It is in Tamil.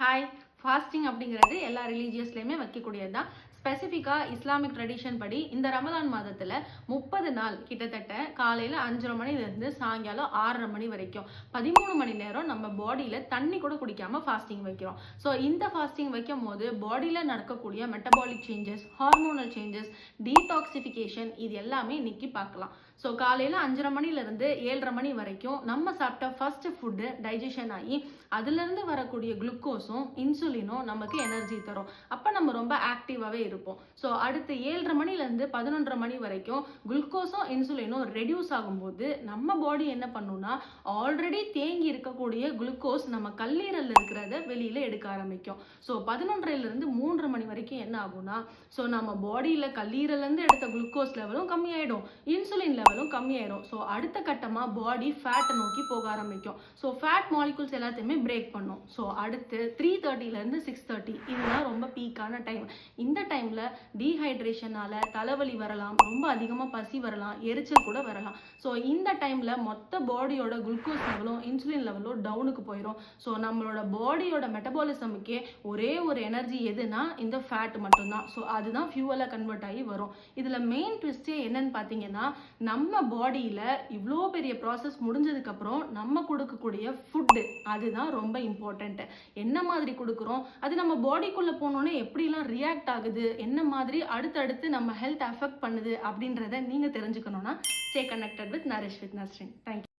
ஹாய். ஃபாஸ்டிங் அப்படிங்கிறது எல்லா ரிலீஜியஸ்லையுமே வைக்கக்கூடியது தான். ஸ்பெசிஃபிக்காக இஸ்லாமிக் ட்ரெடிஷன் படி இந்த ரமலான் மாதத்தில் 30 நாள் கிட்டத்தட்ட காலையில் 5:30 மணிலேருந்து சாயங்காலம் 6:30 மணி வரைக்கும் 13 மணி நேரம் நம்ம பாடியில் தண்ணி கூட குடிக்காமல் ஃபாஸ்டிங் வைக்கிறோம். ஸோ இந்த ஃபாஸ்டிங் வைக்கும் போது பாடியில் நடக்கக்கூடிய metabolic changes, hormonal changes, detoxification இது எல்லாமே இன்னைக்கு பார்க்கலாம். ஸோ காலையில் 5:30 மணிலேருந்து 7:30 மணி வரைக்கும் நம்ம சாப்பிட்ட ஃபர்ஸ்ட் ஃபுட்டு டைஜஷன் ஆகி அதுலேருந்து வரக்கூடிய குளுக்கோஸும் இன்சுலினும் நமக்கு எனர்ஜி தரும். அப்போ நம்ம ரொம்ப ஆக்டிவாகவே இருப்போம். ஸோ அடுத்து 7:30 மணிலேருந்து 11:30 மணி வரைக்கும் குளுக்கோஸும் இன்சுலினும் ரெடியூஸ் ஆகும்போது நம்ம பாடி என்ன பண்ணுன்னா ஆல்ரெடி தேங்கி இருக்கக்கூடிய குளுக்கோஸ் நம்ம கல்லீரலில் இருக்கிறத வெளியில் எடுக்க ஆரம்பிக்கும். ஸோ 11:30லேருந்து 3:30 மணி வரைக்கும் என்ன ஆகும்னா ஸோ நம்ம பாடியில் கல்லீரலேருந்து எடுத்த குளுக்கோஸ் லெவலும் கம்மியாயிடும், இன்சுலின் லெவலும் கம்மியாயிடும். ஸோ அடுத்த கட்டமாக பாடி ஃபேட்டை நோக்கி போக ஆரம்பிக்கும். ஸோ ஃபேட் மாலிகுல்ஸ் எல்லாத்தையுமே பிரேக் பண்ணும். ஸோ அடுத்து 3:30லேருந்து 6:30 இதுதான் ரொம்ப பீக்கான டைம். இந்த டைமில் டீஹைட்ரேஷனால் தலைவலி வரலாம், ரொம்ப அதிகமாக பசி வரலாம், எரிச்சல் கூட வரலாம். ஸோ இந்த டைமில் மொத்த பாடியோட குளுக்கோஸ் லெவலும் இன்சுலின் லெவலும் டவுனுக்கு போயிடும். ஸோ நம்மளோட பாடியோட மெட்டபாலிசமுக்கே ஒரே ஒரு எனர்ஜி எதுனா இந்த ஃபேட் மட்டும்தான். ஸோ அதுதான் ஃபியூவலாக கன்வெர்ட் ஆகி வரும். இதில் மெயின் ட்விஸ்டே என்னன்னு பார்த்தீங்கன்னா நம்ம பாடியில் இவ்வளோ பெரிய ப்ராசஸ் முடிஞ்சதுக்கப்புறம் நம்ம கொடுக்கக்கூடிய ஃபுட்டு அதுதான் ரொம்ப இம்பார்ட்டண்ட். என்ன மாதிரி கொடுக்குறோம், அது நம்ம பாடிக்குள்ளே போனோன்னே எப்படிலாம் ரியாக்ட் ஆகுது, என்ன மாதிரி அடுத்தடுத்து நம்ம ஹெல்த் அஃபெக்ட் பண்ணுது அப்படின்றத நீங்கள் தெரிஞ்சுக்கணுன்னா stay connected with Narish with Nasrin. Thank you.